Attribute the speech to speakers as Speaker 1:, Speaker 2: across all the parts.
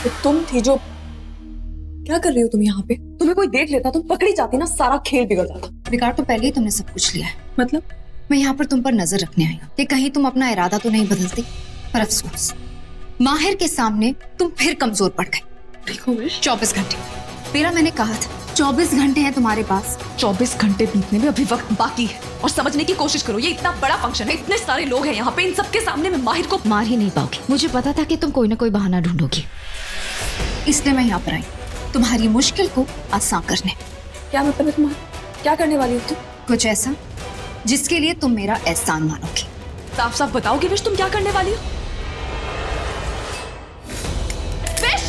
Speaker 1: तो तुम थी जो, क्या कर रही हो तुम यहाँ पे? तुम्हें कोई देख लेता, तुम पकड़ी जाती ना, सारा खेल बिगड़ जाता।
Speaker 2: बिगाड़ तो पहले ही तुमने सब कुछ लिया है।
Speaker 1: मतलब?
Speaker 2: मैं यहाँ पर तुम पर नजर रखने आई हूँ कि कहीं तुम अपना इरादा तो नहीं बदलती। पर अफसोस, माहिर के सामने तुम फिर कमजोर पड़ गए।
Speaker 1: ठीक हो विश?
Speaker 2: 24 घंटे, मेरा मैंने कहा था 24 घंटे हैं तुम्हारे पास।
Speaker 1: 24 घंटे बीतने में अभी वक्त बाकी है, और समझने की कोशिश करो, ये इतना बड़ा फंक्शन है, इतने सारे लोग हैं यहाँ पे, इन सबके सामने मैं माहिर को
Speaker 2: मार ही नहीं पाओगी। मुझे पता था कि तुम कोई ना कोई बहाना ढूंढोगी, इसलिए मैं यहाँ पर आई तुम्हारी मुश्किल को आसान करने।
Speaker 1: क्या मतलब है तुम्हारा? क्या करने वाली हो तुम?
Speaker 2: कुछ ऐसा जिसके लिए तुम मेरा एहसान मानोगी।
Speaker 1: साफ साफ बताओगे विश, तुम क्या करने वाली हो? विश,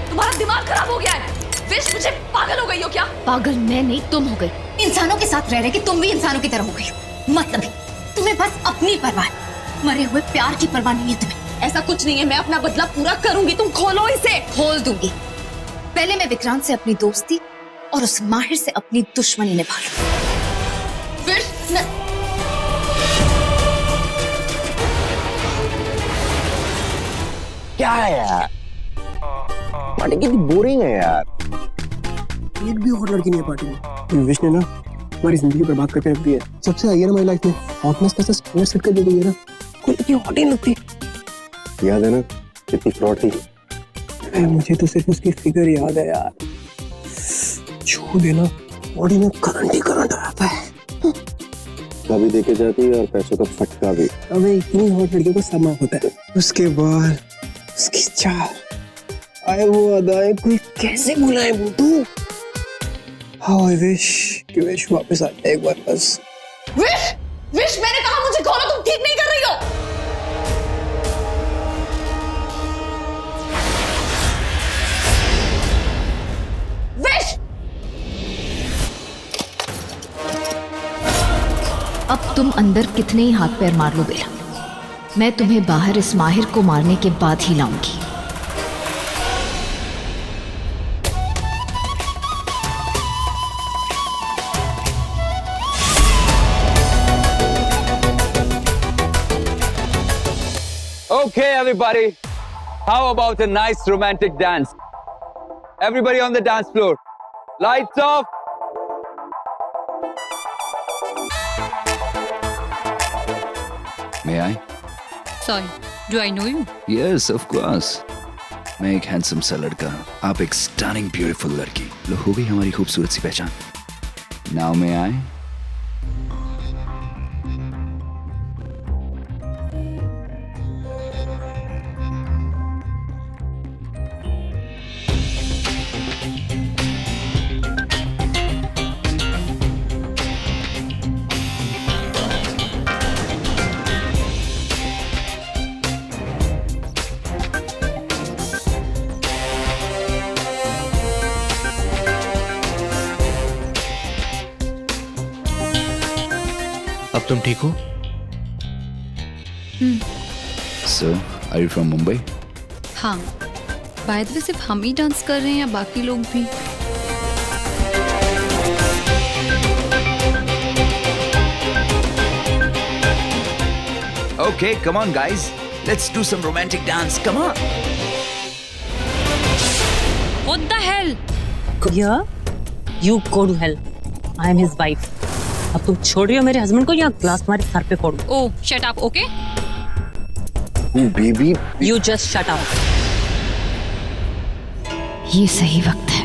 Speaker 1: तुम्हारा दिमाग खराब हो गया है। विश, मुझे पागल हो गई हो क्या?
Speaker 2: पागल मैं नहीं, तुम हो गई। इंसानों के साथ रह रहे कि तुम भी इंसानों की तरह हो गई हो। मतलब तुम्हें बस अपनी परवाह है, मरे हुए प्यार की परवाह नहीं है तुम्हें।
Speaker 1: ऐसा कुछ नहीं है, मैं अपना बदला पूरा करूंगी। तुम खोलो इसे।
Speaker 2: खोल दूंगी। पहले मैं विक्रांत से अपनी दोस्ती और उस माहिर से अपनी दुश्मनी निभा लूं।
Speaker 1: विश,
Speaker 3: क्या है यार, पार्टी कितनी बोरिंग है यार।
Speaker 4: एक भी और लड़की नहीं है पार्टी में। विश ने ना हमारी जिंदगी बर्बाद करके रख दी है। सबसे आई है ना हमारी लाइफ में, हॉटनेस का स्टैंडर्ड सेट कर दी गई है ना, कोई इतनी हॉट ही नहीं लगती।
Speaker 3: याद है ना कितनी फ्लॉट थी?
Speaker 4: मुझे तो सिर्फ उसकी फिगर याद है यार, छू देना बॉडी में करंट ही करंट आ जाता है।
Speaker 3: कभी देखे जाती है और पैसों का फटका भी।
Speaker 4: हमें इतनी हॉट लड़कियों को समा होता है, उसके बाद उसकी चाल, आए वो अदाएं कोई कैसे भुलाए वो तू। हाउ आई विश कि विश वापस आ जाए एक बार बस।
Speaker 1: विश, विश, मैंने कहा मुझे खोलो, तुम ठीक नहीं कर रही हो। विश,
Speaker 2: अब तुम अंदर कितने ही हाथ पैर मार लो बेला, मैं तुम्हें बाहर इस माहिर को मारने के बाद ही लाऊंगी।
Speaker 5: Okay, everybody. How about a nice romantic dance? Everybody on the dance floor. Lights off.
Speaker 6: May I?
Speaker 7: Sorry, do I know you?
Speaker 6: Yes, of course. मैं एक हैंडसम सा लड़का, आप एक स्टनिंग ब्यूटीफुल लड़की। लो हो गई हमारी खूबसूरत सी पहचान। Now may I?
Speaker 4: अब तुम ठीक हो?
Speaker 6: So, are you from Mumbai?
Speaker 7: हाँ, बाय द वे सिर्फ हम ही डांस कर रहे हैं या बाकी लोग भी?
Speaker 6: Okay, come on guys. Let's do some romantic dance. Come on.
Speaker 7: What the hell?
Speaker 8: Yeah? You go to hell. I am his wife. अब तुम छोड़ रही हो मेरे हस्बैंड को या ग्लास तुम्हारे सर पे फोड़?
Speaker 7: Oh, shut up, okay?
Speaker 3: Baby,
Speaker 8: You just shut up.
Speaker 2: ये सही वक्त है।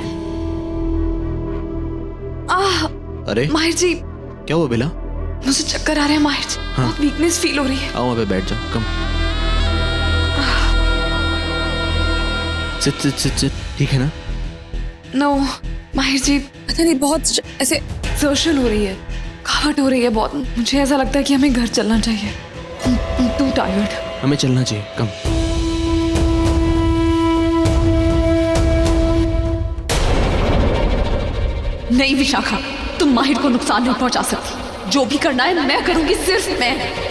Speaker 4: अरे
Speaker 1: माहिर जी,
Speaker 4: क्या हुआ बेला?
Speaker 1: मुझे चक्कर आ रहे हैं माहिर जी।
Speaker 4: हाँ।
Speaker 1: बहुत वीकनेस फील हो रही है।
Speaker 4: आओ वहाँ पे बैठ जाओ, कम। सिट सिट सिट सिट, ठीक है ना?
Speaker 1: नो माहिर जी, पता नहीं बहुत ऐसे एक्सर्शन हो रही है, थकावट हो रही है बहुत। मुझे ऐसा लगता है कि हमें घर चलना चाहिए। I'm too tired.
Speaker 4: हमें चलना चाहिए, कम।
Speaker 1: नहीं विशाखा, तुम माहिर को नुकसान नहीं पहुंचा सकती। जो भी करना है मैं करूंगी, सिर्फ मैं।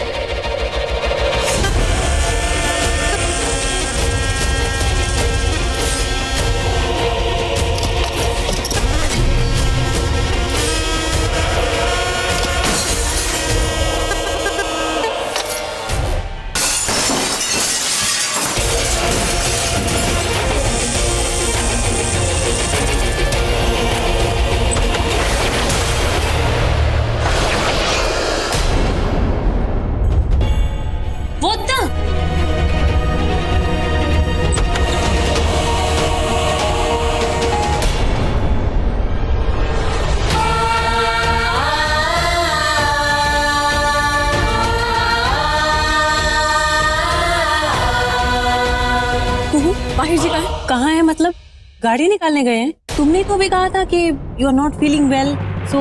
Speaker 1: माहिर जी कहाँ
Speaker 8: कहाँ है मतलब? गाड़ी निकालने गए हैं? तुमने तो अभी कहा था कि you are not feeling well, so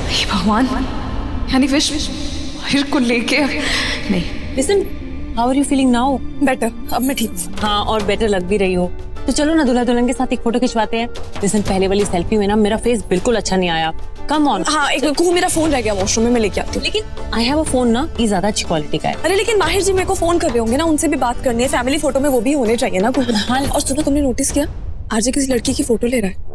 Speaker 1: हे भगवान, यानी फिश माहिर को लेके नहीं।
Speaker 8: Listen, how are you feeling now?
Speaker 1: Better, अब मैं ठीक हूँ।
Speaker 8: हाँ, और बेटर लग भी रही हो। तो चलो ना दूल्हा दुल्हन के साथ एक फोटो खिंचवाते हैं। लिसन, पहले वाली सेल्फी में ना मेरा फेस बिल्कुल अच्छा नहीं आया। Come on.
Speaker 1: हाँ, एक को मेरा फोन रह गया वॉशरूम में, मैं लेके आती हूँ।
Speaker 8: लेकिन आई हैव अ फोन ना, ये ज्यादा अच्छी क्वालिटी का है।
Speaker 1: अरे लेकिन माहिर जी मेरे को फोन कर रहे होंगे ना, उनसे भी बात करनी है। फैमिली फोटो में वो भी होने चाहिए ना। हाँ, और सुनो, तुमने नोटिस किया आरजे किसी लड़की की फोटो ले रहा है?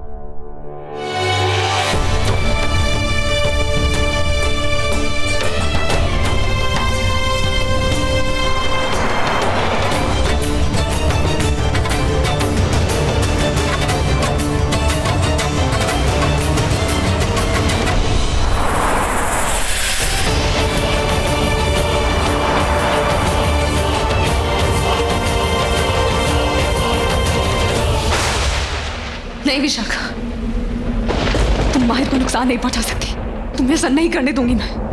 Speaker 1: नहीं विशाखा, तुम माहिर को नुकसान नहीं पहुंचा सकती। तुम्हें ऐसा नहीं करने दूंगी मैं।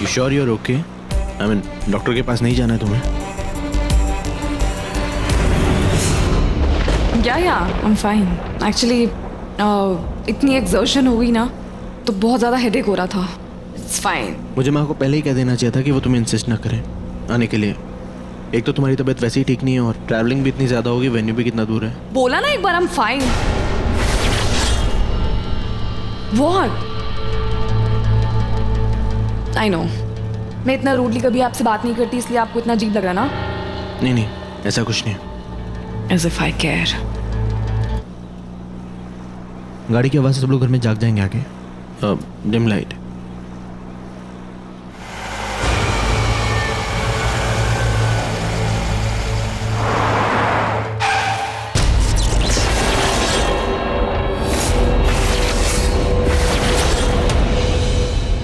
Speaker 9: You sure you're okay? I mean, doctor के पास नहीं जाना है तुम्हें?
Speaker 1: Yeah, I'm fine. Actually, इतनी एक्सर्शन हो गई ना, तो बहुत ज़्यादा हेडेक हो रहा था। It's fine.
Speaker 9: मुझे माँ को पहले ही कह देना चाहिए था कि वो तुम्हें इंसिस्ट ना करें आने के लिए। एक तो तुम्हारी तबीयत वैसे ही ठीक नहीं है और ट्रैवलिंग भी इतनी ज़्यादा होगी, वेन्यू भी कितना दूर है।
Speaker 1: बोला ना एक बार I'm fine. What? I know. मैं इतना रूडली कभी आपसे बात नहीं करती, इसलिए आपको इतना अजीब लग रहा ना?
Speaker 9: नहीं, ऐसा कुछ नहीं।
Speaker 1: As if I care.
Speaker 9: गाड़ी की आवाज़ से सब लोग घर में जाग जाएंगे आगे। Dim light.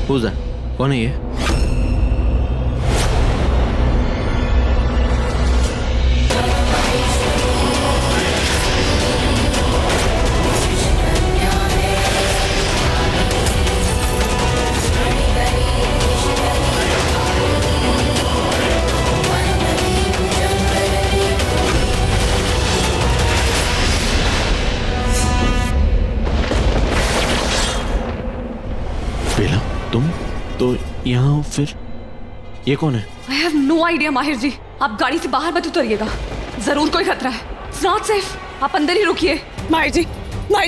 Speaker 9: Who's that? कौन है ये? बेला, तुम तो यहाँ फिर ये कौन है?
Speaker 1: I have no idea माहिर जी। आप गाड़ी से बाहर मत उतरिएगा, जरूर कोई खतरा है। It's not safe. आप अंदर ही रुकिए। माहिर जी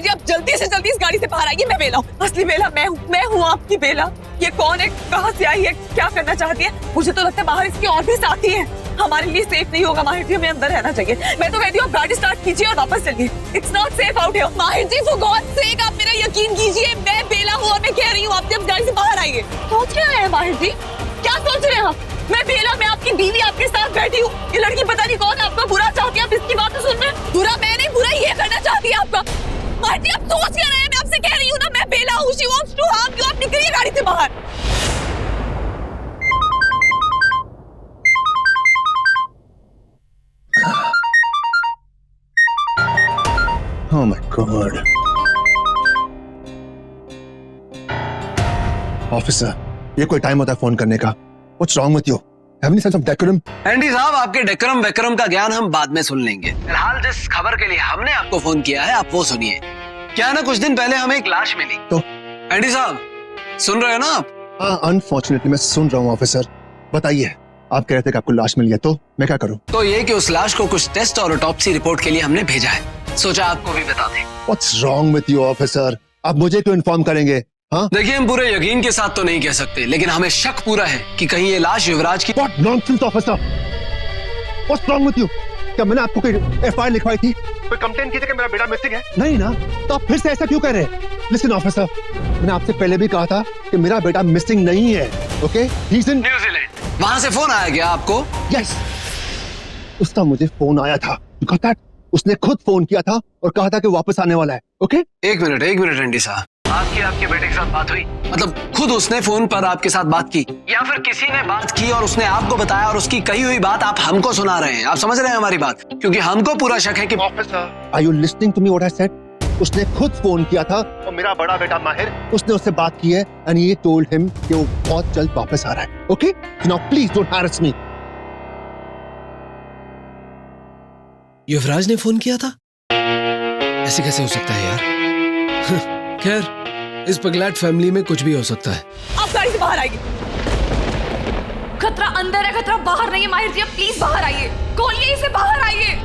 Speaker 1: आप जल्दी से जल्दी इस गाड़ी से बाहर आइए। मैं बेला हूँ, असली बेला मैं हूँ आपकी बेला। ये कौन है, कहाँ से आई है, क्या करना चाहती है? मुझे तो लगता है बाहर इसके और भी साथी हैं। हमारे लिए सेफ नहीं होगा माहिर जी, हमें अंदर रहना चाहिए। मैं तो कहती हूँ आप गाड़ी स्टार्ट कीजिए और वापस चलिए। It's not safe out here. माहिर जी for God's sake, आप मेरा यकीन कीजिए, मैं बेला हूँ और मैं कह रही हूँ आप जब गाड़ी से बाहर आइए। सोच क्या रहे हैं माहिर जी, क्या सोच रहे हैं आप? मैं बेला, मैं आपकी बीवी, आपके साथ बैठी हूँ। ये लड़की पता नहीं कौन है, आपका बुरा चाहती है, आप इसकी बात सुन रहे हैं। बुरा मैं नहीं, बुरा ये करना चाहती है आपका। माहिर जी आप सोच क्या रहे हैं? मैं आपसे कह रही हूँ ना, मैं बेला हूँ। She wants to harm you. आप निकलिए गाड़ी से बाहर।
Speaker 10: Oh my God. Officer, ये कोई टाइम होता है फोन करने का? What's wrong with you? Have any sense of decorum?
Speaker 3: Andy साहब, आपके डेकोरम वेकोरम का ज्ञान हम बाद में सुन लेंगे। फिलहाल जिस खबर के लिए हमने आपको फोन किया है, आप वो सुनिए। क्या है ना, कुछ दिन पहले हमें एक लाश मिली।
Speaker 10: तो
Speaker 3: एंडी साहब, सुन रहे हो ना आप?
Speaker 10: हाँ, अनफॉर्चुनेटली मैं सुन रहा हूँ ऑफिसर। बताइए, आप कह रहे थे कि आपको लाश मिली है, तो मैं क्या करूँ?
Speaker 3: तो ये कि उस लाश को कुछ टेस्ट और ऑटोप्सी रिपोर्ट के लिए हमने भेजा है। सोचा आपको भी बता दें।
Speaker 10: What's wrong with you officer? आप मुझे क्यों इन्फॉर्म करेंगे? हाँ?
Speaker 3: देखिए, हम पूरे यकीन के साथ तो नहीं कह सकते, लेकिन हमें शक पूरा है कि कहीं ये लाश युवराज की।
Speaker 10: What nonsense officer? What's wrong with you? क्या मैंने आपको कोई एफआईआर लिखवाई थी? कोई कंप्लेंट की थी कि मेरा बेटा मिसिंग है? नहीं ना, तो आप फिर से ऐसा क्यों कर रहे हैं? लिसन ऑफिसर, मैंने आपसे पहले भी कहा था कि मेरा बेटा मिसिंग नहीं है। ओके? He's in
Speaker 3: New Zealand. वहां से फोन आया क्या आपको?
Speaker 10: Yes. उसका मुझे फोन आया था। You got that? उसने खुद फोन किया था और कहा था कि वापस आने वाला है। ओके?
Speaker 3: एक मिनट एंडी साहब। आपकी आपके बेटे के साथ बात हुई? मतलब खुद उसने फोन पर आपके साथ बात की या फिर किसी ने बात की और उसने आपको बताया और उसकी कही हुई बात आप हमको सुना रहे हैं? आप समझ रहे हैं हमारी बात? क्योंकि हमको पूरा शक है कि
Speaker 10: officer, are you listening to me what I said? उसने खुद फोन किया था और मेरा बड़ा बेटा माहिर उसने उससे बात की है एंड ये टोल्ड हिम कि वो बहुत जल्द वापस आ रहा है. Okay, now please don't harass me.
Speaker 4: Yuvraj ने फोन किया था? ऐसे कैसे हो सकता है यार? खैर, इस पगलैट फैमिली में कुछ भी हो सकता है.
Speaker 1: आप गाड़ी से बाहर आइए. खतरा अंदर है, खतरा बाहर नहीं है. माहिर जी, आप प्लीज बाहर आइए. खोलिए इसे, बाहर आइए.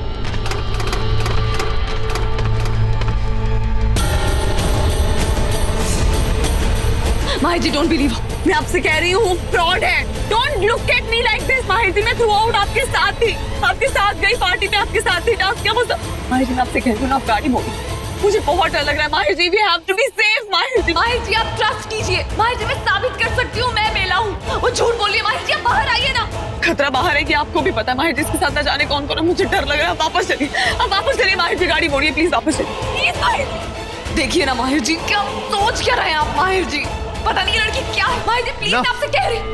Speaker 1: माहिर जी, डोंट बिलीव. मैं आपसे कह रही हूँ फ्रॉड है. Don't look at me like this. माहिर जी, मैं थ्रू आउट आपके साथ थी, आपके साथ गई पार्टी में, आपके साथ थी डांस किया. माहिर जी, मैं आपसे कह रही हूँ ना, आप गाड़ी मोड़ी. मुझे बहुत डर लग रहा है Mahir ji. We have to be safe. Mahir ji आप ट्रस्ट कीजिए. माहिर जी, मैं साबित कर सकती हूँ मैं बेला हूँ. वो झूठ बोलिए. माहिर जी आप बाहर आइए ना. खतरा बाहर है कि आपको भी पता है. माहिर जी इसके साथ ना जाने कौन कौन है. मुझे डर लग रहा है. वापस चलिए, अब वापस चलिए. माहिर जी गाड़ी मोड़िए प्लीज. वापस चलिए प्लीज. माहिर देखिए ना माहिर जी, क्या सोच क्या रहे हैं आप? माहिर जी पता नहीं लड़की क्या है. माहिर जी प्लीज, मैं आपसे कह रही हूँ.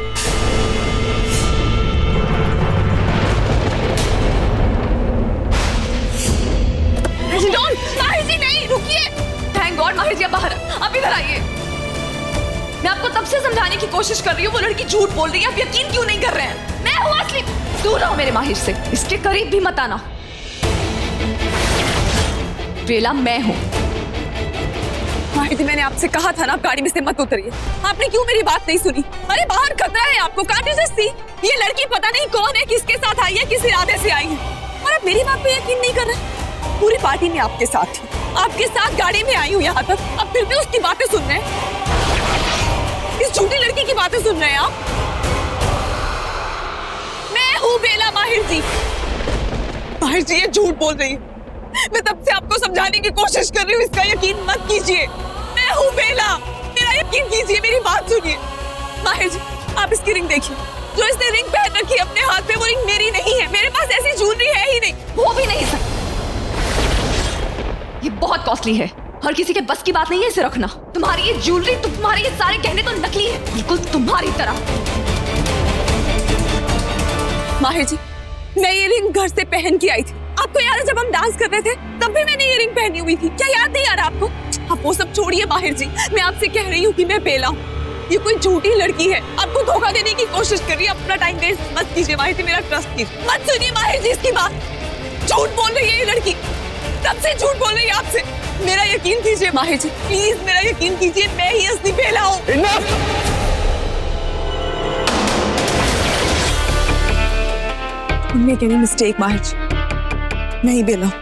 Speaker 1: माहिर जी नहीं, रुकिए. थैंक गॉड माहिर जी आप बाहर. आप इधर आइए. मैं आपको तब से समझाने की कोशिश कर रही हूँ, वो लड़की झूठ बोल रही है. आप यकीन क्यों नहीं कर रहे हैं? मैं हूँ असली. दूर रहो मेरे माहिर से. इसके करीब भी मत आना. बेला मैं हूँ. माहिर जी मैंने आपसे कहा था ना, आप गाड़ी में से मत उतरिए. आपने क्यों मेरी बात नहीं सुनी? अरे बाहर खतरा है आपको. Can't you just see? ये लड़की पता नहीं कौन है, किसके साथ आई है, किस इरादे से आई है, और आप मेरी बात पे यकीन नहीं कर रहे. पूरी पार्टी में आपके साथ थी, आपके साथ गाड़ी में आई हूँ यहाँ तक. अब फिर भी उसकी बातें सुन रहे हैं. इस झूठी लड़की की बातें सुन रहे हैं आप. मैं हूँ बेला. माहिर जी, माहिर जी ये झूठ बोल रही है. मैं तब से आपको समझाने की कोशिश कर रही हूँ, इसका यकीन मत कीजिए. मैं हूँ बेला, मेरा यकीन कीजिए, मेरी बात सुनिए. माहिर जी आप इसकी रिंग देखिए. जो इसने रिंग पहन रखी है अपने हाथ में, वो रिंग मेरी नहीं है. मेरे पास ऐसी ज्वेलरी है ही नहीं. वो भी नहीं सर, ये बहुत कॉस्टली है. हर किसी के बस की बात नहीं है इसे रखना. तुम्हारी ये ज्वेलरी, तुम्हारे ये सारे गहने तो नकली है, बिल्कुल तुम्हारी तरह. माहिर जी मैं ये रिंग घर से पहन के आई थी. आपको याद है जब हम डांस कर रहे थे तब भी मैंने ये रिंग पहनी हुई थी. क्या याद नहीं आ रहा आपको? आप वो सब छोड़िए माहिर जी. मैं आपसे कह रही हूँ कि मैं बेला हूँ. ये कोई झूठी लड़की है, आपको धोखा देने की कोशिश कर रही है. अपना टाइम वेस्ट मत कीजिए माहिर जी, मेरा ट्रस्ट कीजिए. मत सुनिए माहिर जी इसकी बात. झूठ बोल रही है ये लड़की, तब से झूठ बोल रही है आपसे. मेरा यकीन कीजिए माहिर जी, प्लीज मेरा यकीन कीजिए. मैं ही असली बेला हूँ. मेक एनी मिस्टेक माहिर जी, मैं ही बेला हूँ.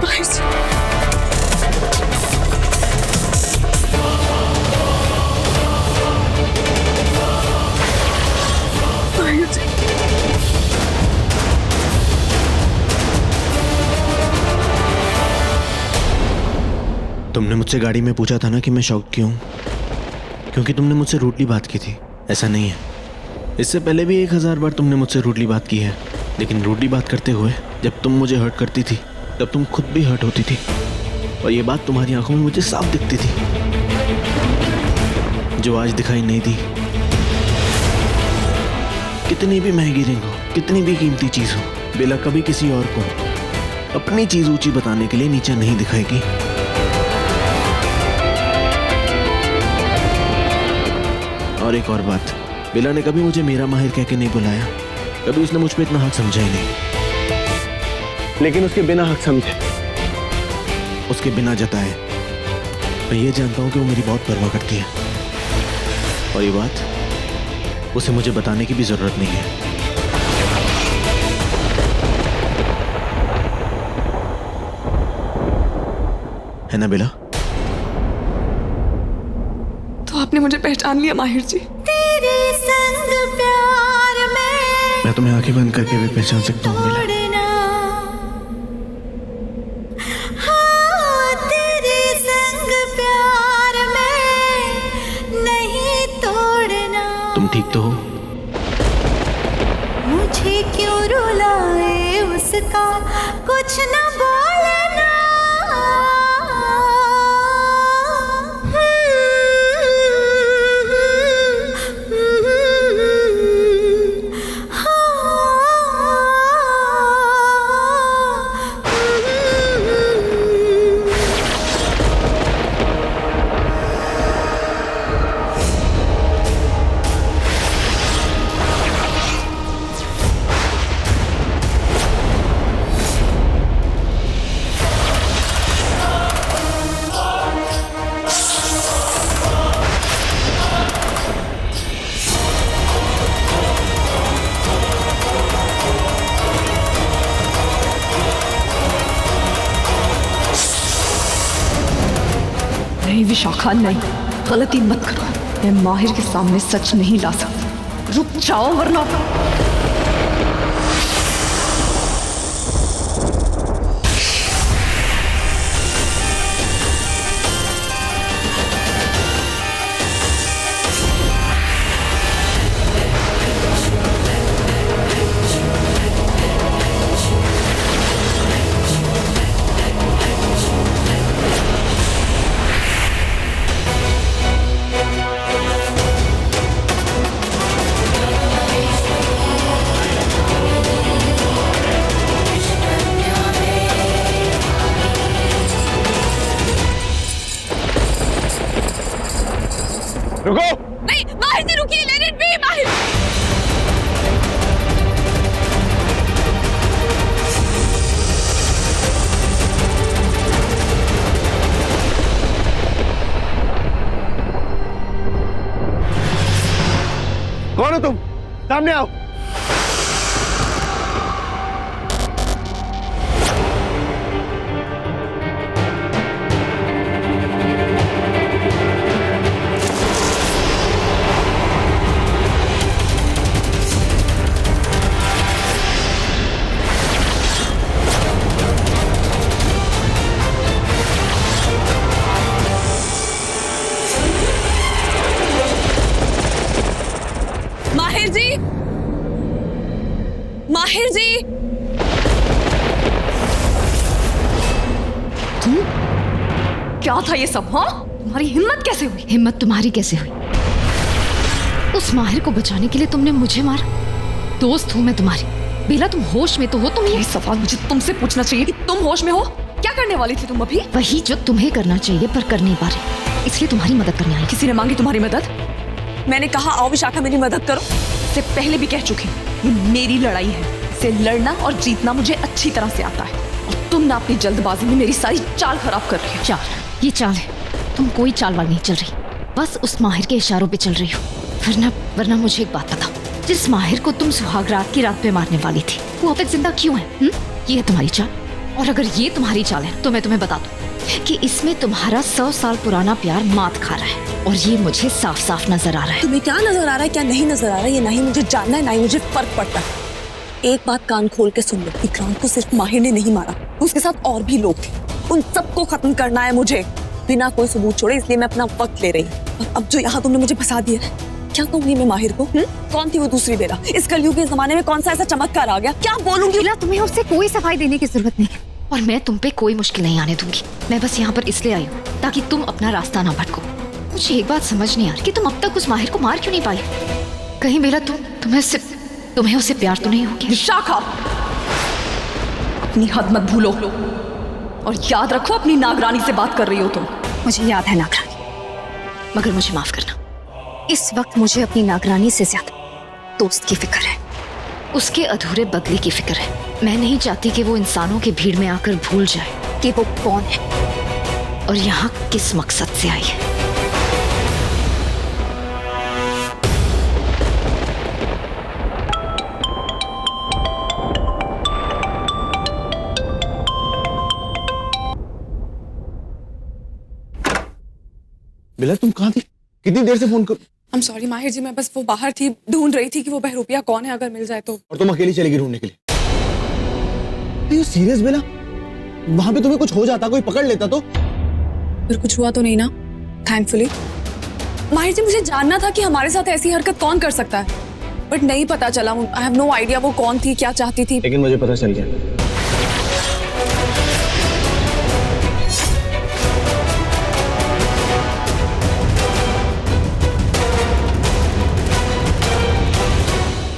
Speaker 1: माहिर जी माहिर जी
Speaker 9: तुमने मुझसे गाड़ी में पूछा था ना कि मैं शॉक क्यों? क्योंकि तुमने मुझसे रूडली बात की थी. ऐसा नहीं है, इससे पहले भी 1000 बार तुमने मुझसे रूडली बात की है. लेकिन रूडली बात करते हुए जब तुम मुझे हर्ट करती थी तब तुम खुद भी हर्ट होती थी. और ये बात तुम्हारी आंखों में मुझे साफ दिखती थी, जो आज दिखाई नहीं दी. कितनी भी महंगी रिंग हो, कितनी भी कीमती चीज हो, बेला कभी किसी और को अपनी चीज ऊंची बताने के लिए नीचा नहीं दिखाएगी. और एक और बात, बेला ने कभी मुझे मेरा माहिर कह के नहीं बुलाया. कभी उसने मुझ पे इतना हक समझा ही नहीं.
Speaker 4: लेकिन उसके बिना हक समझे,
Speaker 9: उसके बिना जताए मैं ये जानता हूँ कि वो मेरी बहुत परवाह करती है. और ये बात उसे मुझे बताने की भी जरूरत नहीं है. है ना बेला?
Speaker 1: तो आपने मुझे पहचान लिया माहिर जी.
Speaker 2: तेरे संग प्यार में
Speaker 9: मैं तुम्हें आंखें बंद करके भी पहचान सकता हूँ बेला.
Speaker 2: हाँ, तेरे संग प्यार में नहीं तोड़ना.
Speaker 9: तुम ठीक तो हो?
Speaker 2: मुझे क्यों रुलाए उसका कुछ न बोलना.
Speaker 1: नहीं विशाखा, नहीं, गलती मत करो। मैं माहिर के सामने सच नहीं ला सकती। रुक जाओ वरना।
Speaker 5: रुको।
Speaker 1: नहीं माहिर जी रुकिए, लेट इट बी माहिर।
Speaker 10: कौन हो तुम? सामने आओ।
Speaker 1: माहिर जी, माहिर जी, तुम क्या था ये सब? हाँ, तुम्हारी हिम्मत कैसे हुई?
Speaker 2: हिम्मत तुम्हारी कैसे हुई? उस माहिर को बचाने के लिए तुमने मुझे मारा। दोस्त हूं मैं तुम्हारी। बेला तुम होश में तो हो? तुम
Speaker 1: ये सवाल मुझे तुमसे पूछना चाहिए कि तुम होश में हो? क्या करने वाली थी तुम अभी?
Speaker 2: वही जो तुम्हें करना चाहिए पर कर नहीं पा रहे, इसलिए तुम्हारी मदद करने आई।
Speaker 1: किसी ने मांगी तुम्हारी मदद? मैंने कहा आओ विशाखा मेरी मदद करो। इससे पहले भी कह चुकी हूँ, ये मेरी लड़ाई है। इसे लड़ना और जीतना मुझे अच्छी तरह से आता है। और तुम ना अपनी जल्दबाजी में मेरी सारी चाल खराब कर रही हो।
Speaker 2: चाल? ये चाल है? तुम कोई चाल वाल नहीं चल रही, बस उस माहिर के इशारों पे चल रही हो। वरना मुझे एक बात बताओ, जिस माहिर को तुम सुहाग रात की रात पे मारने वाली थी, वो अब तक जिंदा क्यों है? ये है तुम्हारी चाल? और अगर ये तुम्हारी चाल है तो मैं तुम्हें बता दूं कि इसमें तुम्हारा 100 साल पुराना प्यार मात खा रहा है, और ये मुझे साफ साफ नजर आ रहा है।
Speaker 1: तुम्हें क्या नजर आ रहा है, क्या नहीं नजर आ रहा है, ये नहीं मुझे जानना है, ना ही मुझे फर्क पड़ता है। एक बात कान खोल के सुन लो, विक्रांत को सिर्फ माहिर ने नहीं मारा, उसके साथ और भी लोग थे। उन सबको खत्म करना है मुझे, बिना कोई सबूत छोड़े, इसलिए मैं अपना वक्त ले रही हूँ। और अब जो यहाँ तुमने मुझे फंसा दिया है, क्या कहूंगी मैं माहिर को? कौन थी वो दूसरी बेला? इस कलयुग के जमाने में कौन सा ऐसा चमत्कार आ गया? क्या बोलूंगी?
Speaker 2: बेला, तुम्हें उससे कोई सफाई देने की जरूरत नहीं है, और मैं तुम पे कोई मुश्किल नहीं आने दूंगी। मैं बस यहाँ पर इसलिए आई हूँ ताकि तुम अपना रास्ता ना भटको। मुझे एक बात समझ नहीं आ रही कि तुम अब तक उस माहिर को मार क्यों नहीं पाई? कहीं बेला तुम्हें उससे प्यार तो नहीं हो गया?
Speaker 1: विशाखा, अपनी हद मत भूलो, और याद रखो अपनी नागरानी से बात कर रही हो तुम।
Speaker 2: मुझे याद है नागरानी, मगर मुझे माफ करना, इस वक्त मुझे अपनी नागरानी से ज्यादा दोस्त की फिक्र है, उसके अधूरे बदले की फिक्र है। मैं नहीं चाहती कि वो इंसानों की भीड़ में आकर भूल जाए कि वो कौन है और यहाँ किस मकसद से आई है।
Speaker 10: बेला तुम कहाँ थी? कितनी देर से फोन कर?
Speaker 1: I'm sorry माहिर जी, मैं बस वो बाहर थी, ढूंढ रही थी कि वो बहरूपिया कौन है, अगर मिल जाए तो।
Speaker 10: और तुम अकेली चलेगी ढूंढने के लिए? यू सीरियस बेला? वहां पे तुम्हें कुछ हो जाता, कोई पकड़ लेता तो?
Speaker 1: फिर कुछ हुआ तो नहीं ना, थैंकफुली। माहिर जी, मुझे जानना था कि हमारे साथ ऐसी हरकत कौन कर सकता है, बट नहीं पता चला। आई हैव नो आइडिया वो कौन थी, क्या चाहती थी।
Speaker 10: लेकिन मुझे पता चल गया।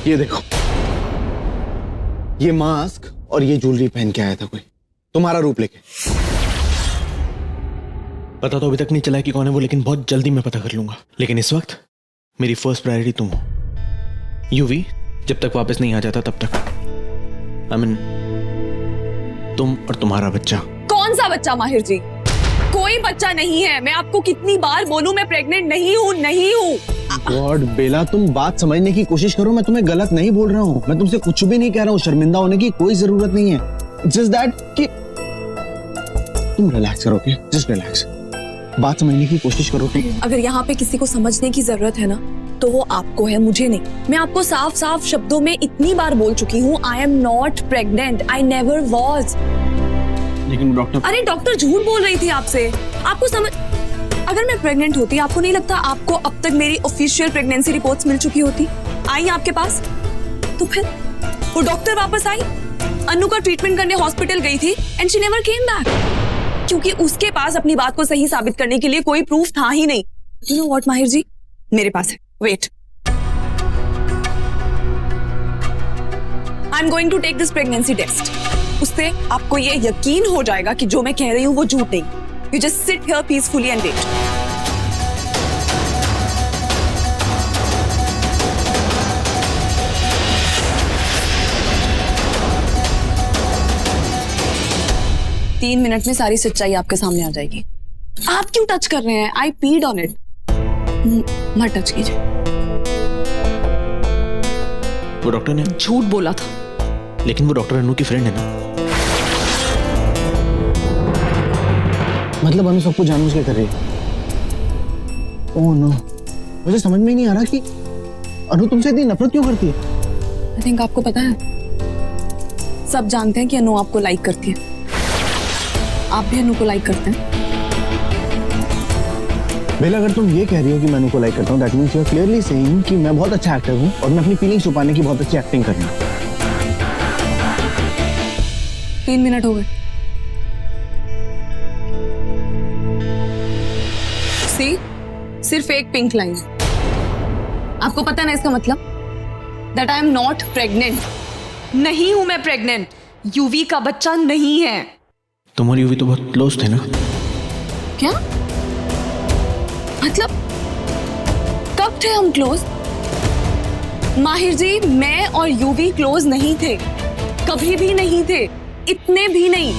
Speaker 10: ये देखो, ये मास्क और ये ज्वेलरी पहन के आया था कोई, तुम्हारा रूप लेके।
Speaker 9: पता तो अभी तक नहीं चला कि कौन है वो, लेकिन बहुत जल्दी मैं पता कर लूंगा। लेकिन इस वक्त मेरी फर्स्ट प्रायोरिटी तुम हो। यूवी जब तक वापस नहीं आ जाता तब तक। I mean, तुम और तुम्हारा बच्चा।
Speaker 1: कौन सा बच्चा माहिर जी? कोई बच्चा नहीं है। मैं आपको कितनी बार बोलूं मैं प्रेग्नेंट नहीं हूँ, नहीं हूँ।
Speaker 10: गॉड बेला, तुम बात समझने की कोशिश करो, मैं तुम्हें गलत नहीं बोल रहा हूँ, मैं तुमसे कुछ भी नहीं कह रहा हूँ। शर्मिंदा होने की कोई जरूरत नहीं है। जस्ट दैट कि तुम रिलैक्स करो, ओके? Just relax. बात समझने की कोशिश करो तुम।
Speaker 1: अगर यहाँ पे किसी को समझने की जरूरत है ना तो वो आपको है, मुझे नहीं। मैं आपको साफ साफ शब्दों में इतनी बार बोल चुकी हूँ, I am not pregnant, I never was.
Speaker 10: लेकिन डॉक्टर,
Speaker 1: अरे डॉक्टर झूठ बोल रही थी आपसे, आपको समझ। अगर मैं प्रेग्नेंट होती, आपको नहीं लगता आपको अब तक मेरी ऑफिशियल प्रेगनेंसी रिपोर्ट्स मिल चुकी होती? आई आपके पास? तो फिर वो डॉक्टर वापस आई, अनु का ट्रीटमेंट करने हॉस्पिटल गई थी and she never came back, क्योंकि उसके पास अपनी बात को सही साबित करने के लिए कोई प्रूफ था ही नहीं। यू नो व्हाट माहिर जी, मेरे पास है, wait. I am going to take this pregnancy test. उससे आपको ये यकीन हो जाएगा कि जो मैं कह रही हूँ वो झूठ नहीं। You just sit here peacefully and wait. तीन मिनट में सारी सच्चाई आपके सामने आ जाएगी। आप क्यों टच कर रहे हैं? आई पीड ऑन इट। मत टच कीजिए।
Speaker 9: वो डॉक्टर ने
Speaker 1: झूठ बोला था।
Speaker 9: लेकिन वो डॉक्टर अनु की फ्रेंड है ना।
Speaker 10: मतलब अनु सब कुछ जानबूझ के कर रही है? ओह नो, मुझे समझ में ही नहीं आ रहा कि अनु तुमसे इतनी नफरत क्यों करती है।
Speaker 1: आई थिंक आपको पता है, सब जानते हैं कि अनु आपको लाइक करती है। आप भी अनु को लाइक करते हैं।
Speaker 10: बेला, अगर तुम ये कह रही हो कि मैं अनु को लाइक करता हूँ, that means you are clearly saying कि मैं बहुत अच्छा एक्टर हूँ और मैं अपनी फीलिंग्स छुपाने की बहुत अच्छी एक्टिंग कर रही हूँ।
Speaker 1: 3 मिनट हो गए। सी, सिर्फ एक पिंक लाइन। आपको पता है ना इसका मतलब? That I am not pregnant. नहीं हूं मैं प्रेग्नेंट। यूवी का बच्चा नहीं है।
Speaker 9: तुम और यूवी तो बहुत क्लोज थे ना।
Speaker 1: क्या मतलब? कब थे हम क्लोज? माहिर जी, मैं और यूवी क्लोज नहीं थे, कभी भी नहीं थे, इतने भी नहीं।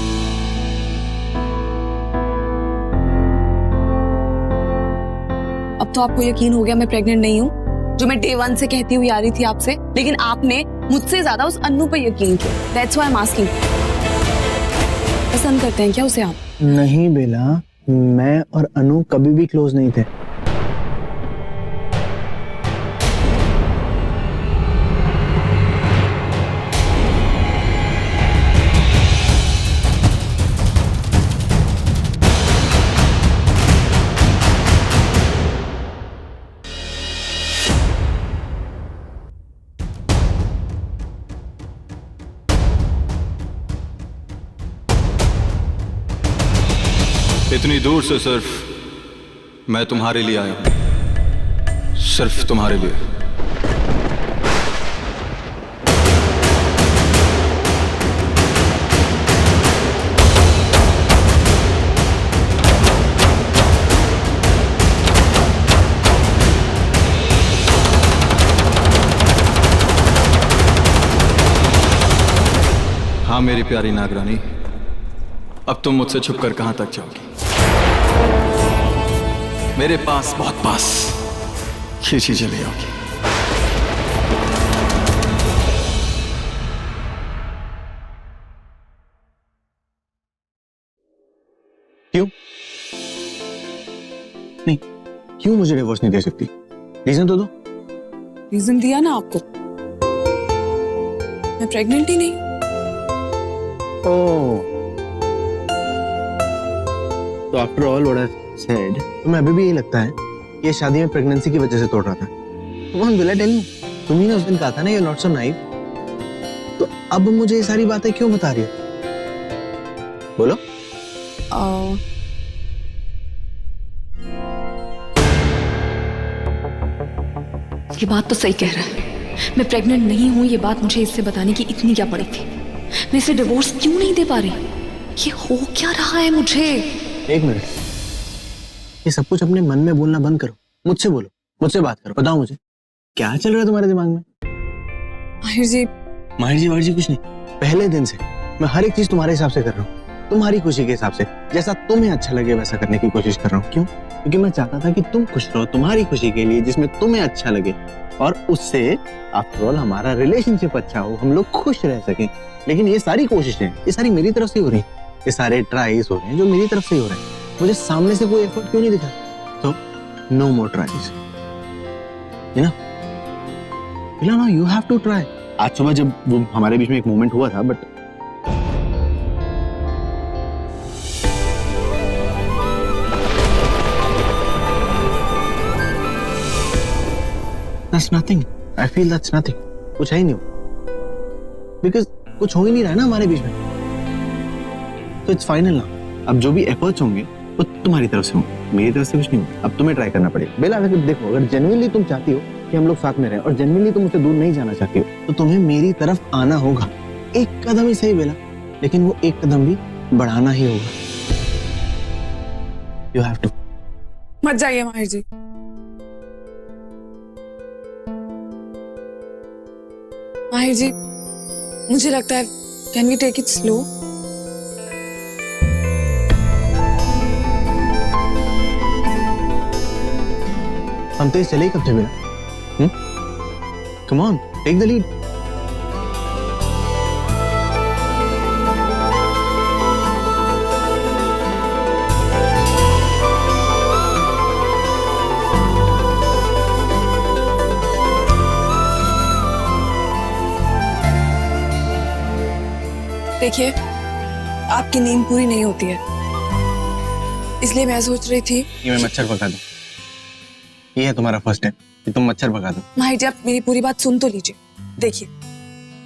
Speaker 1: अब तो आपको यकीन हो गया मैं प्रेग्नेंट नहीं हूं, जो मैं डे 1 से कहती हुई आ रही थी आपसे। लेकिन आपने मुझसे ज्यादा उस अन्नू पर यकीन किया। That's why I am asking. पसंद करते हैं क्या उसे आप?
Speaker 10: नहीं बेला, मैं और अनु कभी भी क्लोज नहीं थे।
Speaker 11: इतनी दूर से सिर्फ मैं तुम्हारे लिए आया हूं, सिर्फ तुम्हारे लिए। हाँ मेरी प्यारी नागरानी, अब तुम मुझसे छुपकर कहां तक जाओगी? मेरे पास, बहुत पास खींची चली आओगी।
Speaker 10: क्यों नहीं, क्यों मुझे डिवोर्स नहीं दे सकती? रीजन तो दो।
Speaker 1: रीजन दिया ना आपको, मैं प्रेग्नेंट ही नहीं।
Speaker 10: ओह, तो after all what I said, तुम्हें अभी भी यही लगता है कि ये शादी में प्रेगनेंसी की वजह से तोड़ रहा था? तुम विल आई टेल यू, तुम ही ने उस दिन कहा था ना, you are not so naive. तो अब मुझे ये सारी बातें क्यों बता रही हो? बोलो।
Speaker 1: ये बात तो सही कह रहा है, मैं प्रेग्नेंट नहीं हूं। ये बात मुझे इससे बताने की इतनी क्या पड़ी थी? मैं इसे डिवोर्स क्यों नहीं दे पा रही? ये हो क्या रहा है मुझे?
Speaker 10: एक मिनट, ये सब कुछ अपने मन में बोलना बंद करो, मुझसे बोलो, मुझसे बात करो, बताओ मुझे क्या चल रहा है तुम्हारे दिमाग में?
Speaker 1: माहिर जी
Speaker 10: वाहिर जी कुछ नहीं। पहले दिन से मैं हर एक चीज तुम्हारे हिसाब से कर रहा हूँ, तुम्हारी खुशी के हिसाब से, जैसा तुम्हें अच्छा लगे वैसा करने की कोशिश कर रहा हूँ। क्यों? क्योंकि मैं चाहता था कि तुम खुश रहो, तुम्हारी खुशी के लिए, जिसमें तुम्हें अच्छा लगे, और उससे आफ्टर ऑल हमारा रिलेशनशिप अच्छा हो, हम लोग खुश रह सकें। लेकिन ये सारी कोशिशें, ये सारी मेरी तरफ से हो रही हैं, ये सारे ट्राइज हो रहे हैं जो मेरी तरफ से हो रहे हैं।
Speaker 9: मुझे सामने से कोई एफर्ट क्यों नहीं दिखा? तो no more tries, you know Bila, no you have to try. आज सुबह जब वो हमारे बीच में एक मोमेंट हुआ था, but that's nothing. I feel that's nothing. कुछ है ही नहीं, because कुछ हो ही नहीं रहा है ना हमारे बीच में, तो it's final ना। अब जो भी efforts होंगे वो तुम्हारी तरफ से होंगे, मेरी तरफ से कुछ नहीं होगा। अब तुम्हें ट्राई करना पड़ेगा। बेला, अगर देखो, अगर जेन्युइनली तुम चाहती हो कि हम लोग साथ में रहें और जेन्युइनली तुम मुझसे दूर नहीं जाना चाहती हो, तो तुम्हें मेरी तरफ आना होगा। एक कदम ही सही बेला, लेकिन वो एक कदम भी बढ़ाना ही होगा। You have to.
Speaker 1: मत जाइए माहिर जी। माहिर जी, मुझे लगता है can we take it slow?
Speaker 9: हम तेज चले कब थे Bela? Come on, take the lead.
Speaker 1: देखिए, आपकी नींद पूरी नहीं होती है, इसलिए मैं सोच रही थी
Speaker 9: ये मैं मच्छर भगा दूं। ये है तुम्हारा फर्स्ट टाइम कि तुम मच्छर भगा दो।
Speaker 1: माहिर जी, आप मेरी पूरी बात सुन तो लीजिए। देखिए,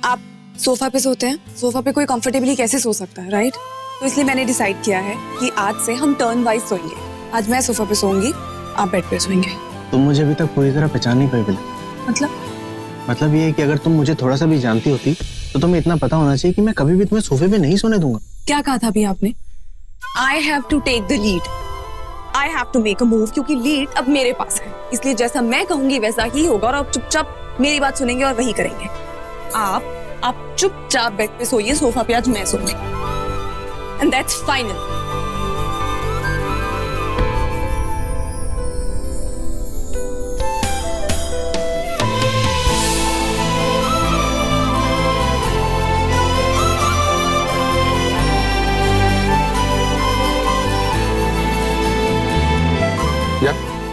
Speaker 1: आप सोफा पे सोते हैं, सोफा पे कोई कंफर्टेबली कैसे सो सकता है, राइट? तो इसलिए मैंने डिसाइड किया है कि आज से हम टर्न वाइज सोएंगे। आज मैं सोफा पे सोऊंगी, आप बेड पे सोएंगे।
Speaker 9: तुम मुझे अभी तक पूरी तरह पहचान नहीं पाई बेला। मतलब ये है कि अगर तुम मुझे थोड़ा सा भी जानती होती तो तुम्हें इतना पता होना चाहिए कि मैं कभी भी तुम्हें सोफे पे नहीं सोने दूंगा।
Speaker 1: क्या कहा था अभी आपने? I have to take the lead. I have to make a move, क्योंकि लीड अब मेरे पास है। इसलिए जैसा मैं कहूंगी वैसा ही होगा, और आप चुपचाप मेरी बात सुनेंगे और वही करेंगे। आप चुपचाप बेड पे सोइए, सोफा पे आज मैं सोऊंगी। And that's final.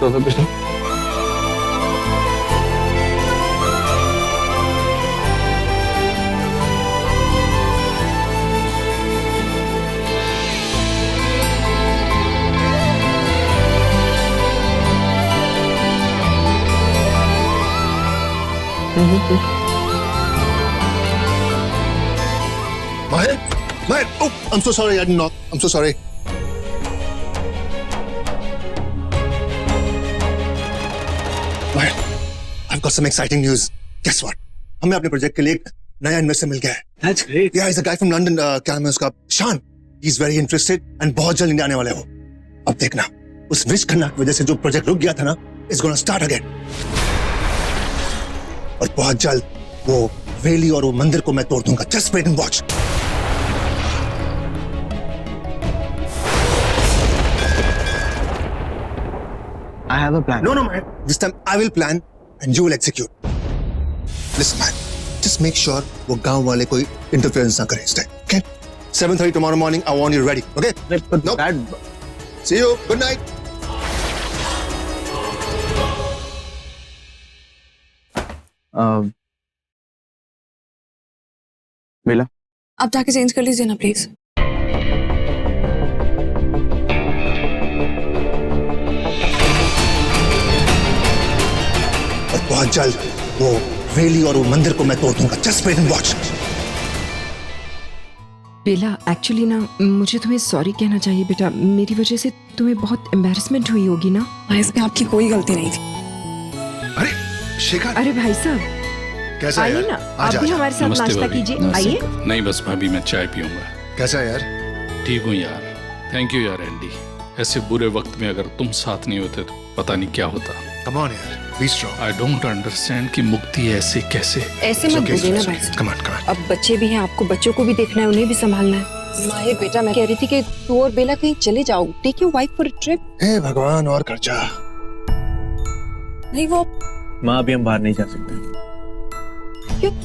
Speaker 10: तो पिछले
Speaker 12: Mahir, oh, I'm so sorry, I didn't knock. I'm so sorry. Mahir, I've got some exciting news. Guess what? हमें अपने प्रोजेक्ट के लिए एक नया इन्वेस्टर मिल गया है.
Speaker 9: That's great.
Speaker 12: Yeah, he's a guy from London. क्या नाम है उसका? शान. He's very interested and बहुत जल्द इंडिया आने वाले हो. अब देखना, उस विश खन्ना की वजह से जो प्रोजेक्ट रुक गया था ना, is gonna start again. और बहुत जल्द वो वेली और वो मंदिर को मैं तोड़ दूंगा. Just wait and watch.
Speaker 9: I have a plan.
Speaker 12: No, man. This time I will plan and you will execute. Listen, man. Just make sure वो गांव वाले कोई interference ना करें इस time. Okay? 7:30 tomorrow morning. I want you ready. Okay?
Speaker 9: But
Speaker 12: nope.
Speaker 9: Dad.
Speaker 12: See you. Good night.
Speaker 9: बेला,
Speaker 1: आप जाके change कर लीजिए ना प्लीज।
Speaker 12: और बहुत जल्द वो वेली और वो मंदिर को मैं तोड़ दूंगा. Just wait and watch.
Speaker 13: Bela, actually ना मुझे तुम्हें सॉरी कहना चाहिए बेटा। मेरी वजह से तुम्हें बहुत एम्बैरेसमेंट हुई होगी ना।
Speaker 1: इसमें आपकी कोई गलती नहीं थी।
Speaker 12: अरे शेखर,
Speaker 13: अरे भाई साहब,
Speaker 12: कैसा है
Speaker 13: आइए ना, आप भी हमारे साथ नाश्ता कीजिए। आइए।
Speaker 14: नहीं बस भाभी, मैं चाय पीऊंगा।
Speaker 12: कैसा है यार?
Speaker 14: ठीक हूँ यार, थैंक यू यार एंडी। ऐसे बुरे वक्त में अगर तुम साथ नहीं होते तो पता नहीं क्या होता।
Speaker 12: Come on यार, be strong.
Speaker 14: I don't understand कि मुक्ति ऐसे कैसे।
Speaker 13: ऐसे मत बोलिए ना भाई।
Speaker 12: Come on, come on.
Speaker 13: अब बच्चे भी हैं, आपको बच्चों को भी देखना है, उन्हें भी संभालना है। माहिर बेटा, मैं कह रही थी कि तू और बेला कहीं चले जाओ। Take your wife for a trip.
Speaker 12: हे भगवान, और खर्चा।
Speaker 1: नहीं वो
Speaker 9: माँ, अभी हम बाहर नहीं जा सकते।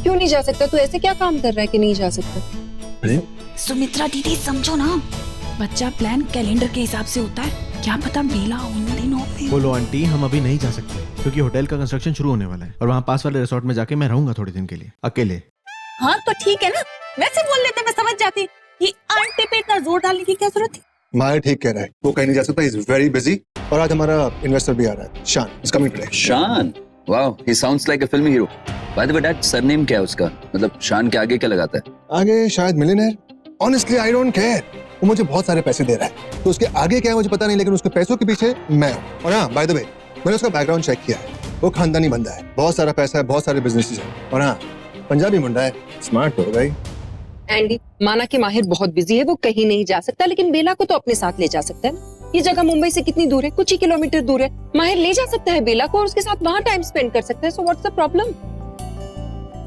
Speaker 13: क्यों नहीं जा सकता? तू ऐसे क्या काम कर रहा है कि नहीं जा सकता?
Speaker 2: सुमित्रा दीदी समझो ना,
Speaker 15: बच्चा प्लान कैलेंडर के हिसाब से होता है, क्या पता बेला उन दिनों पे।
Speaker 9: बोलो आंटी, हम अभी नहीं जा सकते क्योंकि होटल का कंस्ट्रक्शन शुरू होने वाला है और वहाँ पास वाले रिसोर्ट में जाके मैं रहूंगा थोड़े दिन के लिए अकेले।
Speaker 1: हाँ तो ठीक है ना, वैसे बोल लेते मैं समझ जाती। ये आंटी पे इतना जोर डालने की क्या जरूरत थी?
Speaker 12: माहिर ठीक कह रहा है, वो कहीं नहीं जा सकता, इज वेरी बिजी। और आज हमारा इन्वेस्टर भी आ रहा है, Shaan is coming today.
Speaker 6: Shaan, wow, he sounds like a filmi hero. By the way dad, surname क्या है उसका? मतलब शान के आगे क्या लगाता है?
Speaker 12: आगे शायद millionaire. Honestly I don't care, वो मुझे बहुत सारे पैसे दे रहा है, तो उसके आगे क्या है मुझे पता नहीं, लेकिन उसके पैसों के पीछे मैं हूँ। और हाँ, बाय द वे, मैंने उसका बैकग्राउंड चेक किया है, वो खानदानी बंदा है, बहुत सारा पैसा है, बहुत सारे बिजनेसेस है। और हाँ, पंजाबी मुंडा है, स्मार्ट हो गई।
Speaker 13: एंडी, माना कि माहिर बहुत बिजी है, वो कहीं नहीं जा सकता, लेकिन बेला को तो अपने साथ ले जा सकता है ना। ये जगह मुंबई से कितनी दूर है? कुछ ही किलोमीटर दूर है। माहिर ले जा सकता है बेला को और उसके साथ वहाँ टाइम स्पेंड कर सकता है। So what's the problem?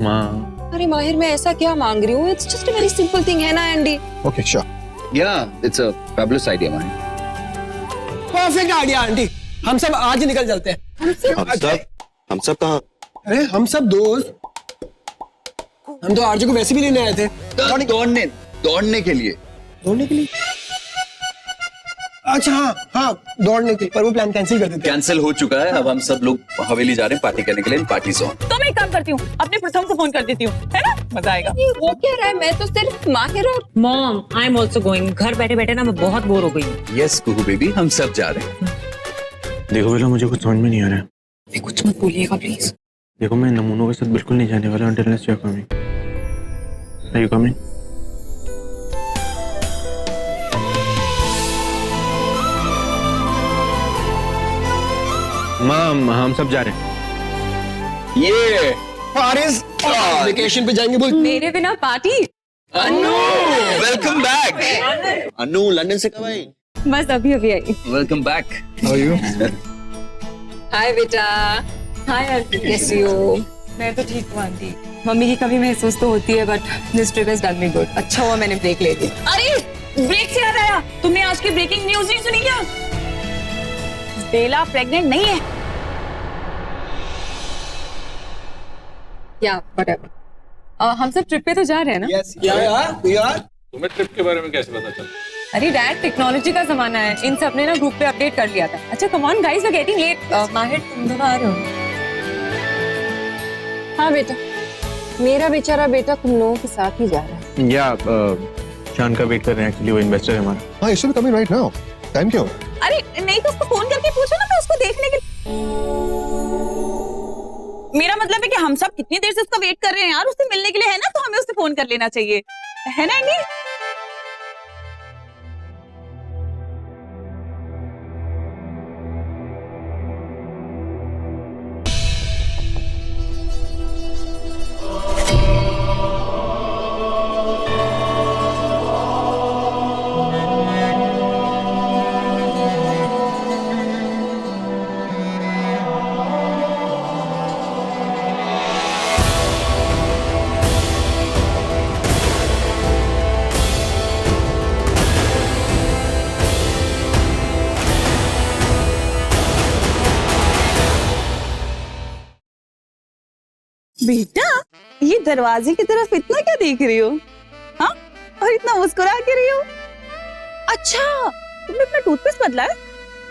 Speaker 9: माँ,
Speaker 13: अरे माहिर, मैं ऐसा क्या मांग रही हूँ? It's just a very simple thing, है ना एंडी?
Speaker 12: Okay sure.
Speaker 6: या, इट्स अ फैबुलस आइडिया माहिर।
Speaker 4: परफेक्ट आइडिया आंटी, हम सब आज ही निकल चलते हैं।
Speaker 12: हम सब कहाँ?
Speaker 4: अरे हम सब दोस्त, हम तो आरजे को वैसे भी लेने आए थे।
Speaker 6: दौड़ने के लिए।
Speaker 4: दौड़ने के लिए? अच्छा हाँ, दौड़ने के लिए, पर वो प्लान कैंसिल कर देते।
Speaker 6: कैंसिल हो चुका है, अब हम सब लोग हवेली जा रहे हैं पार्टी करने के लिए। Party zone.
Speaker 1: तो मैं एक काम करती हूँ, अपने प्रथम को फोन कर देती हूँ, है ना? मजा आएगा।
Speaker 13: ये वो कह रहा है, मैं तो सिर्फ माहिर और
Speaker 8: mom, I am also going. घर बैठे बैठे ना मैं बहुत बोर हो गई हूँ।
Speaker 6: यस कुहू बेबी, हम सब जा रहे हैं।
Speaker 9: देखो बेला, मुझे कुछ समझ में नहीं आ रहा है।
Speaker 13: कुछ मत बोलिएगा प्लीज।
Speaker 9: देखो, मैं नमूनों के साथ बिल्कुल नहीं जाने वाला until unless you are coming. Are you coming? माम, हम सब जा रहे हैं।
Speaker 6: ये
Speaker 4: फारिस वेकेशन पे जाएंगे बोल।
Speaker 1: मेरे बिना party?
Speaker 6: Anu, welcome back. Anu London से कब आई?
Speaker 1: बस अभी अभी आई।
Speaker 6: Welcome back.
Speaker 12: How are you?
Speaker 13: Hi बेटा।
Speaker 1: हाय आंटी,
Speaker 13: कैसी हो?
Speaker 1: मैं तो ठीक हूँ आंटी। मम्मी की कभी महसूस तो होती है, but this trip has done me good. अच्छा हुआ मैंने ब्रेक ले लिया। अरे ब्रेक से याद आया, तुमने आज की ब्रेकिंग न्यूज़ नहीं सुनी क्या? बेला प्रेग्नेंट नहीं है।
Speaker 13: या व्हाटएवर।
Speaker 1: हम सब ट्रिप पे तो जा रहे हैं ना?
Speaker 4: यस यार।
Speaker 14: तुम्हें ट्रिप के बारे में कैसे पता चला?
Speaker 1: अरे डैड, टेक्नोलॉजी का जमाना है, इन सब ने ना ग्रुप पे अपडेट कर लिया था। अच्छा come on guys, we are getting late. Mahir, तुम दोनों आ रहे हो?
Speaker 13: हाँ बेटा, मेरा बेचारा बेटा तुम लोगों के साथ ही जा रहा है।
Speaker 9: या शान का वेट कर रहे हैं, एक्चुअली वो इन्वेस्टर है हमारा।
Speaker 12: हाँ, it's coming right now. Time क्या हो?
Speaker 1: अरे नहीं तो उसको फोन करके पूछो ना, मैं उसको देखने के। मेरा मतलब है कि हम सब कितनी देर से उसका वेट कर रहे हैं यार, उससे मिलने के लिए, है ना? तो हमें उससे फोन कर लेना चाहिए, है ना? नहीं बेटा, ये दरवाजे की तरफ इतना क्या देख रही हो? हाँ, और इतना मुस्कुरा के रही हो? अच्छा, तुमने अपना टूथपेस्ट बदला है?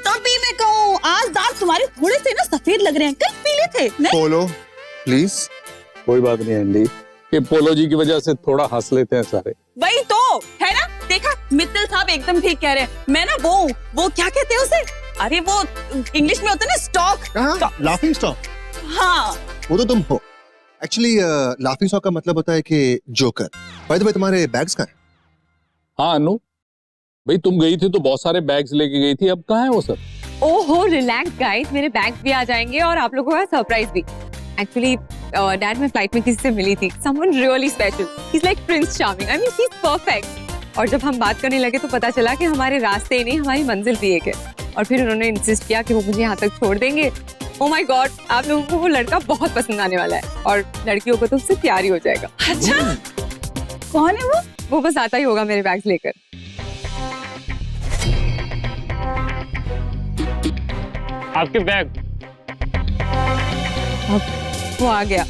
Speaker 1: तभी मैं कहूँ, आज दांत तुम्हारे थोड़े से ना सफेद लग रहे हैं, कल पीले थे नहीं?
Speaker 12: पोलो प्लीज।
Speaker 14: कोई बात नहीं एंडी, ये पोलो जी की वजह से थोड़ा हंस लेते हैं सारे।
Speaker 1: वही तो है ना, देखा मित्तल साहब एकदम ठीक कह रहे हैं। मैं ना वो क्या कहते हैं उसे? अरे वो इंग्लिश में होता है ना, स्टॉक।
Speaker 12: Laughing stock?
Speaker 1: हाँ,
Speaker 12: वो तो तुम हो। एक्चुअली लाफिंग स्टॉक का मतलब होता है कि जोकर। बाय द वे, तुम्हारे बैग्स कहाँ हैं?
Speaker 14: हाँ अनु भाई, तुम गई थी तो बहुत सारे बैग्स लेके गई थी, अब कहाँ है वो सब?
Speaker 1: ओहो रिलैक्स गाइस, मेरे बैग भी आ जाएंगे और आप लोगों का सरप्राइज भी। एक्चुअली डैड, मैं फ्लाइट में किसी से मिली थी, someone really special. He is like Prince charming, I mean he is perfect. और जब हम बात करने लगे तो पता चला कि हमारे रास्ते नहीं, हमारी मंजिल भी एक है। और फिर उन्होंने इंसिस्ट किया कि वो मुझे यहाँ तक छोड़ देंगे। ओह माय गॉड, आप लोगों को वो लड़का बहुत पसंद आने वाला है और लड़कियों को तो उससे प्यार ही हो जाएगा। अच्छा, कौन है वो? वो बस आता ही होगा मेरे बैग्स लेकर।
Speaker 5: आपके बैग।
Speaker 1: वो आ गया।